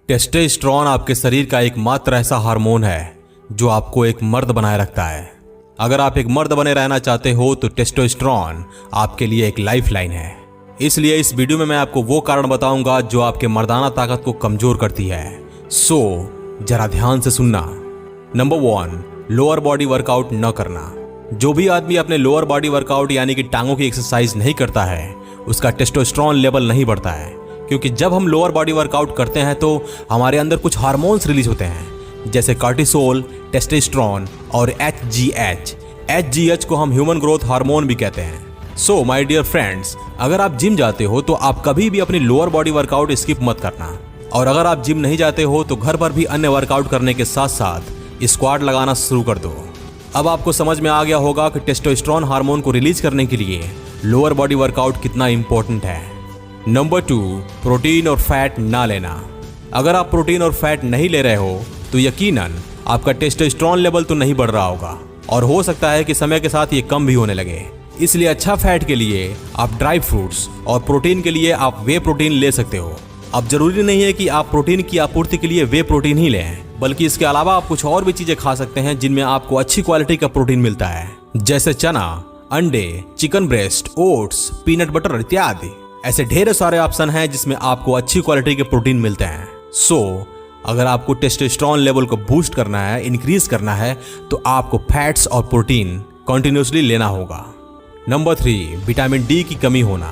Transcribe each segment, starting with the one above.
Testosterone आपके शरीर का एकमात्र ऐसा हार्मोन है जो आपको एक मर्द बनाए रखता है। अगर आप एक मर्द बने रहना चाहते हो तो टेस्टोस्टेरोन आपके लिए एक लाइफलाइन है। इसलिए इस वीडियो में मैं आपको वो कारण बताऊंगा जो आपके मर्दाना ताकत को कमजोर करती है। सो जरा ध्यान से सुनना। नंबर 1, लोअर बॉडी वर्कआउट न करना। जो भी आदमी अपने लोअर बॉडी वर्कआउट यानी कि टांगों की एक्सरसाइज नहीं करता है उसका टेस्टोस्टेरोन लेवल नहीं बढ़ता है, क्योंकि जब हम लोअर बॉडी वर्कआउट करते हैं तो हमारे अंदर कुछ हार्मोन्स रिलीज होते हैं जैसे कार्टिसोल, टेस्टोस्टेरोन और HGH। HGH को हम ह्यूमन ग्रोथ हार्मोन भी कहते हैं। सो माय डियर फ्रेंड्स, अगर आप जिम जाते हो तो आप कभी भी अपनी लोअर बॉडी वर्कआउट स्किप मत करना। और अगर आप जिम नहीं जाते हो तो घर पर भी अन्य वर्कआउट करने के साथ साथ स्क्वाट लगाना शुरू कर दो। अब आपको समझ में आ गया होगा कि टेस्टोस्टेरोन हार्मोन को रिलीज करने के लिए लोअर बॉडी वर्कआउट कितना इंपॉर्टेंट है। नंबर 2, प्रोटीन और फैट ना लेना। अगर आप प्रोटीन और फैट नहीं ले रहे हो तो यकीनन आपका टेस्टोस्टेरोन लेवल तो नहीं बढ़ रहा होगा और हो सकता है कि समय के साथ ये कम भी होने लगे। इसलिए अच्छा फैट के लिए आप ड्राई फ्रूट्स और प्रोटीन के लिए आप वे प्रोटीन ले सकते हो। अब जरूरी नहीं है कि आप प्रोटीन की आपूर्ति के लिए वे प्रोटीन ही लें, बल्कि इसके अलावा आप कुछ और भी चीजें खा सकते हैं जिनमें आपको अच्छी क्वालिटी का प्रोटीन मिलता है, जैसे चना, अंडे, chicken breast, oats, peanut butter इत्यादि। ऐसे ढेर सारे ऑप्शन हैं जिसमें आपको अच्छी क्वालिटी के प्रोटीन मिलते हैं। सो अगर आपको टेस्टोस्टेरोन लेवल को बूस्ट करना है, इंक्रीज करना है, तो आपको फैट्स और प्रोटीन कंटिन्यूसली लेना होगा। नंबर 3, विटामिन डी की कमी होना।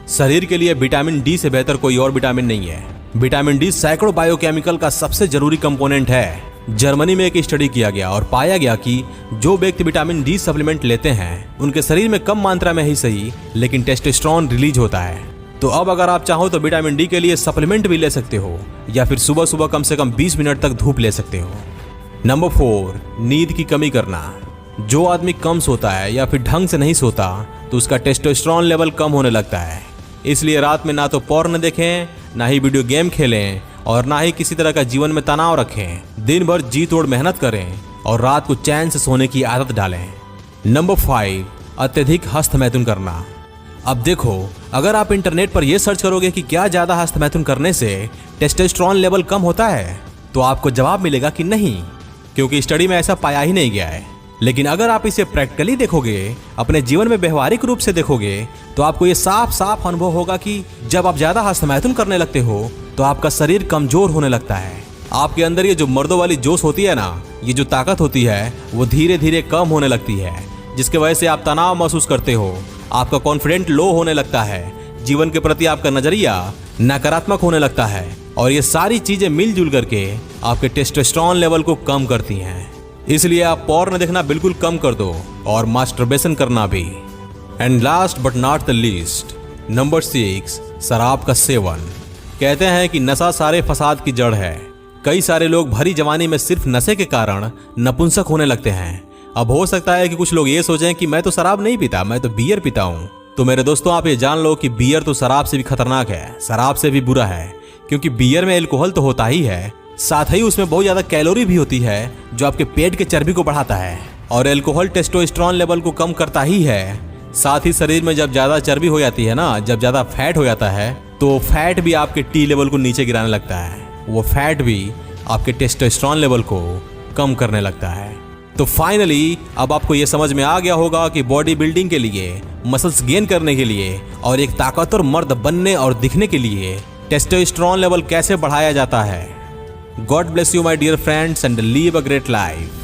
शरीर के लिए विटामिन डी से बेहतर कोई और विटामिन नहीं है। विटामिन डी सैकड़ों बायोकेमिकल का सबसे जरूरी कंपोनेंट है। जर्मनी में एक स्टडी किया गया और पाया गया कि जो व्यक्ति विटामिन डी सप्लीमेंट लेते हैं उनके शरीर में कम मात्रा में ही सही लेकिन टेस्टोस्टेरोन रिलीज होता है। तो अब अगर आप चाहो तो विटामिन डी के लिए सप्लीमेंट भी ले सकते हो या फिर सुबह सुबह कम से कम 20 मिनट तक धूप ले सकते हो। नंबर 4, नींद की कमी करना। जो आदमी कम सोता है या फिर ढंग से नहीं सोता तो उसका टेस्टोस्टेरोन लेवल कम होने लगता है। इसलिए रात में ना तो पॉर्न देखें, ना ही वीडियो गेम खेलें और ना ही किसी तरह का जीवन में तनाव रखें। दिन भर जी तोड़ मेहनत करें और रात को चैन से सोने की आदत डालें। नंबर 5, अत्यधिक हस्तमैथुन करना। अब देखो, अगर आप इंटरनेट पर यह सर्च करोगे कि क्या ज्यादा हस्तमैथुन करने से टेस्टोस्टेरोन लेवल कम होता है तो आपको जवाब मिलेगा कि नहीं, क्योंकि स्टडी में ऐसा पाया ही नहीं गया है। लेकिन अगर आप इसे प्रैक्टिकली देखोगे, अपने जीवन में व्यवहारिक रूप से देखोगे, तो आपको ये साफ साफ अनुभव होगा कि जब आप ज्यादा हस्तमैथुन करने लगते हो तो आपका शरीर कमजोर होने लगता है। आपके अंदर ये जो मर्दों वाली जोश होती है ना, ये जो ताकत होती है, वो धीरे धीरे कम होने लगती है, जिसकी वजह से आप तनाव महसूस करते हो, आपका कॉन्फिडेंट लो होने लगता है, जीवन के प्रति आपका नजरिया नकारात्मक होने लगता है और ये सारी चीजें मिलजुल करके आपके टेस्टोस्टेरोन लेवल को कम करती हैं। इसलिए आप पॉर्न देखना बिल्कुल कम कर दो और मास्टरबेशन करना भी। And last but not the least, number 6, शराब का सेवन। कहते हैं कि नशा सारे फसाद की जड़ है। कई सारे लोग भरी जवानी में सिर्फ नशे के कारण नपुंसक होने लगते हैं। अब हो सकता है कि कुछ लोग ये सोचें कि मैं तो शराब नहीं पीता, मैं तो बियर पीता हूँ। तो मेरे दोस्तों, आप ये जान लो कि बियर तो शराब से भी खतरनाक है, शराब से भी बुरा है, क्योंकि बियर में एल्कोहल तो होता ही है, साथ ही उसमें बहुत ज्यादा कैलोरी भी होती है जो आपके पेट के चर्बी को बढ़ाता है। और एल्कोहल टेस्टोस्टेरोन लेवल को कम करता ही है, साथ ही शरीर में जब ज्यादा चर्बी हो जाती है ना, जब ज्यादा फैट हो जाता है तो फैट भी आपके टी लेवल को नीचे गिराने लगता है। वो फैट भी आपके टेस्टोस्टेरोन लेवल को कम करने लगता है। तो फाइनली अब आपको ये समझ में आ गया होगा कि बॉडी बिल्डिंग के लिए, मसल्स गेन करने के लिए और एक ताकतवर मर्द बनने और दिखने के लिए टेस्टोस्टेरोन लेवल कैसे बढ़ाया जाता है। God bless you my dear friends and live a great life.